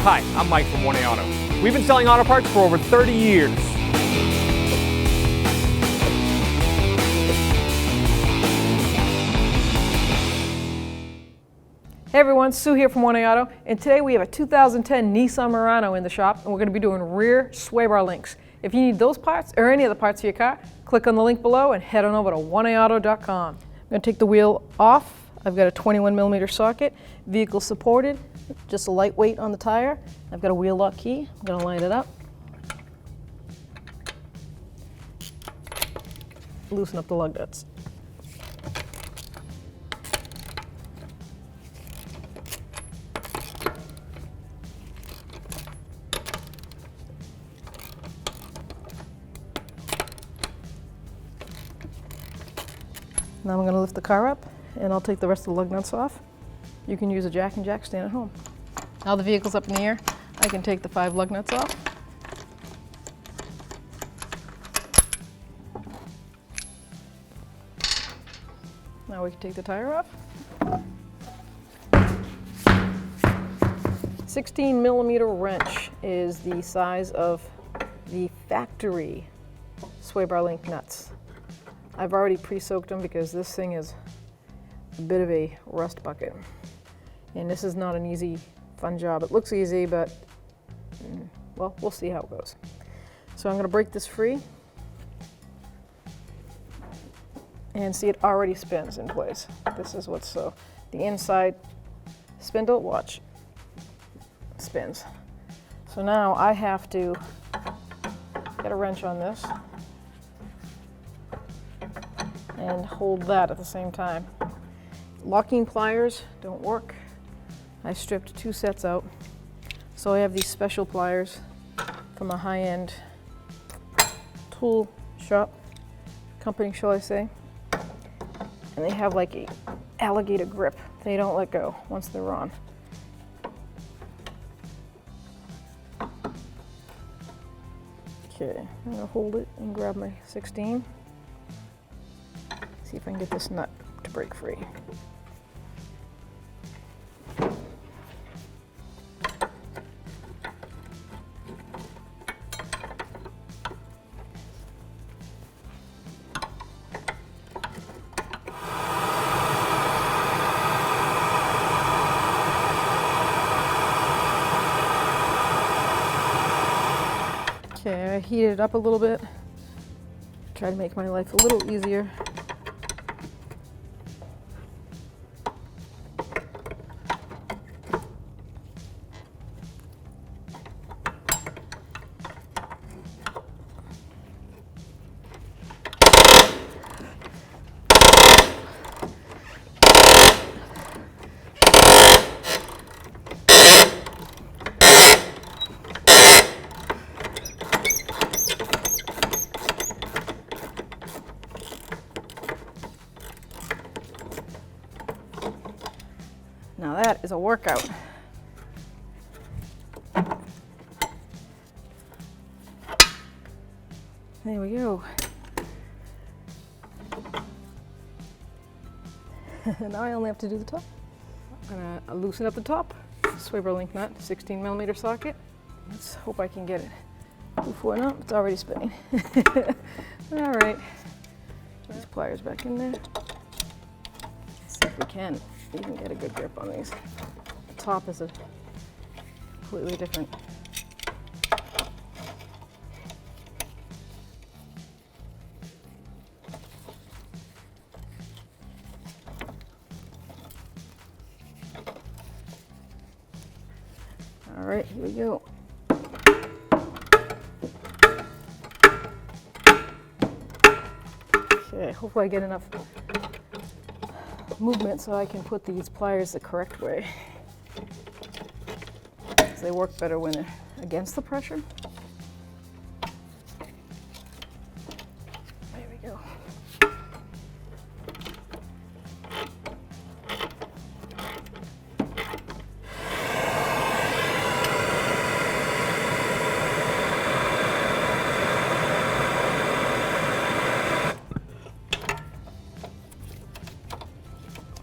Hi, I'm Mike from 1A Auto. We've been selling auto parts for over 30 years. Hey everyone, Sue here from 1A Auto, and today we have a 2010 Nissan Murano in the shop, and we're going to be doing rear sway bar links. If you need those parts or any of the parts of your car, click on the link below and head on over to 1aauto.com. I'm going to take the wheel off. I've got a 21mm socket, vehicle supported, just a lightweight on the tire. I've got a wheel lock key. I'm going to line it up. Loosen up the lug nuts. Now I'm going to lift the car up, and I'll take the rest of the lug nuts off. You can use a jack and jack stand at home. Now the vehicle's up in the air, I can take the 5 lug nuts off. Now we can take the tire off. 16mm wrench is the size of the factory sway bar link nuts. I've already pre-soaked them because this thing is a bit of a rust bucket. And this is not an easy, fun job. It looks easy, but, well, we'll see how it goes. So I'm going to break this free. And see, it already spins in place. This is what's so, the inside spindle, watch, spins. So now I have to get a wrench on this and hold that at the same time. Locking pliers don't work. I stripped 2 sets out. So I have these special pliers from a high-end tool shop, company shall I say. And they have like a alligator grip. They don't let go once they're on. Okay, I'm gonna hold it and grab my 16. See if I can get this nut to break free. Okay, I heated it up a little bit. Try to make my life a little easier. Now that is a workout. There we go. Now I only have to do the top. I'm gonna loosen up the top. Sway bar link nut, 16mm socket. Let's hope I can get it before. No, it's already spinning. All right. These pliers back in there. Let's see if we can even get a good grip on these. The top is a completely different. All right, here we go. Okay, hopefully I get enough movement so I can put these pliers the correct way. They work better when they're against the pressure. There we go.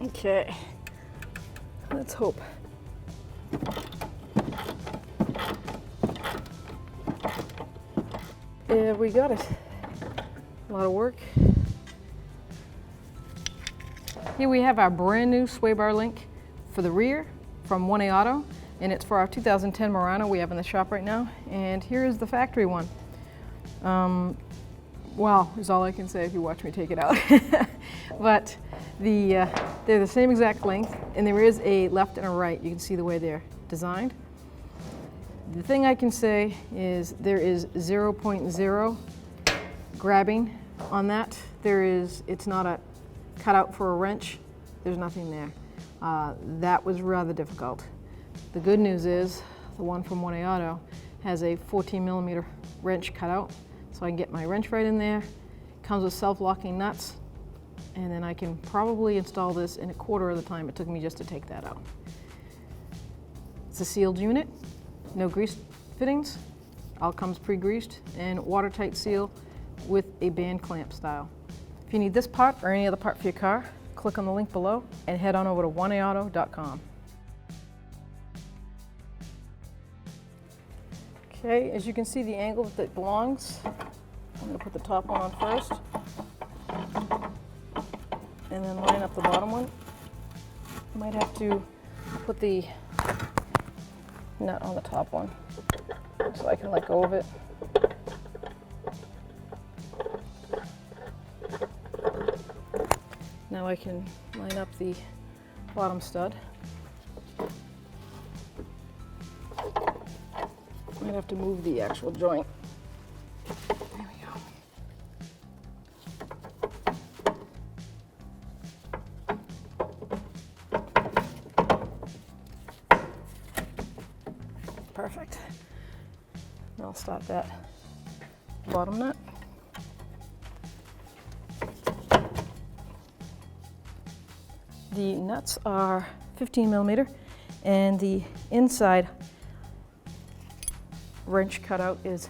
Okay, let's hope Yeah, we got it. A lot of work. Here we have our brand new sway bar link for the rear from 1A Auto, and it's for our 2010 Murano we have in the shop right now. And here is the factory one. Wow, is all I can say if you watch me take it out. But they're the same exact length, and there is a left and a right. You can see the way they're designed. The thing I can say is there is 0.0 grabbing on that. It's not a cutout for a wrench. There's nothing there. That was rather difficult. The good news is the one from 1A Auto has a 14mm wrench cutout, so I can get my wrench right in there. Comes with self-locking nuts, and then I can probably install this in a quarter of the time it took me just to take that out. It's a sealed unit, no grease fittings, all comes pre-greased, and watertight seal with a band clamp style. If you need this part or any other part for your car, click on the link below and head on over to 1aauto.com. Okay, as you can see the angle that it belongs, I'm going to put the top one on first and then line up the bottom one. Might have to put the nut on the top one so I can let go of it. Now I can line up the bottom stud. Might have to move the actual joint. There we go. Perfect. Now I'll stop that bottom nut. The nuts are 15mm, and the inside wrench cutout is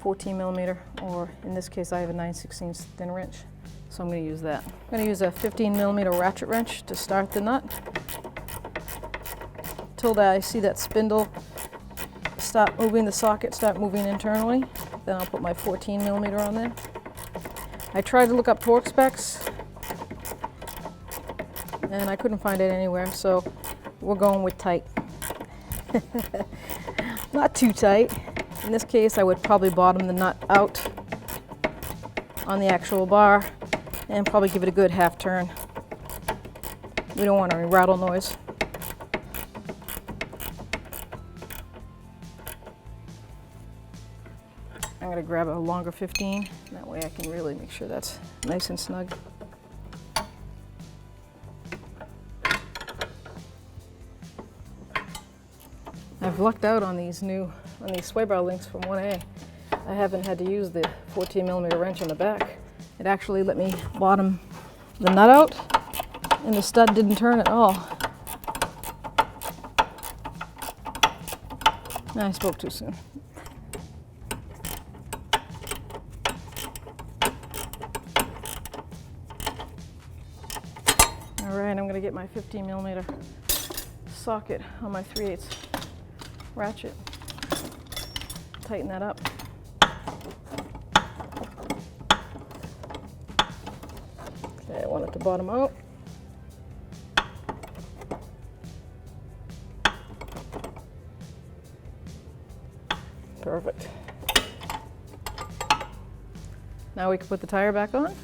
14mm, or in this case I have a 9/16 thin wrench, so I'm going to use that. I'm going to use a 15mm ratchet wrench to start the nut. Until I see that spindle stop moving, the socket start moving internally, then I'll put my 14mm on there. I tried to look up torque specs, and I couldn't find it anywhere, so we're going with tight. Not too tight. In this case, I would probably bottom the nut out on the actual bar and probably give it a good half turn. We don't want any rattle noise. I'm going to grab a longer 15, that way I can really make sure that's nice and snug. I've lucked out on these sway bar links from 1A. I haven't had to use the 14mm wrench on the back. It actually let me bottom the nut out, and the stud didn't turn at all. I spoke too soon. All right, I'm going to get my 15mm socket on my 3/8 ratchet. Tighten that up. Okay, I want it to bottom out. Perfect. Now we can put the tire back on.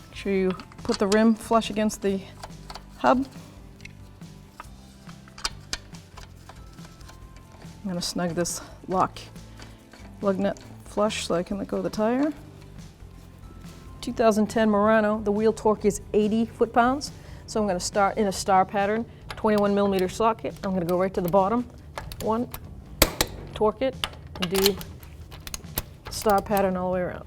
Make sure you put the rim flush against the hub. I'm going to snug this lug nut flush so I can let go of the tire. 2010 Murano, the wheel torque is 80 foot-pounds. So I'm going to start in a star pattern, 21mm socket. I'm going to go right to the bottom one, torque it, and do star pattern all the way around.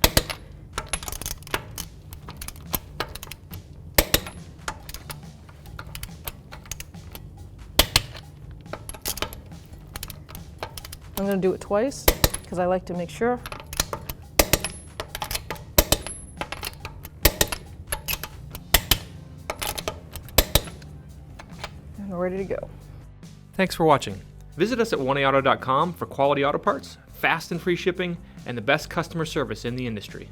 I'm going to do it twice because I like to make sure. and we're ready to go. Thanks for watching. Visit us at 1AAuto.com for quality auto parts, fast and free shipping, and the best customer service in the industry.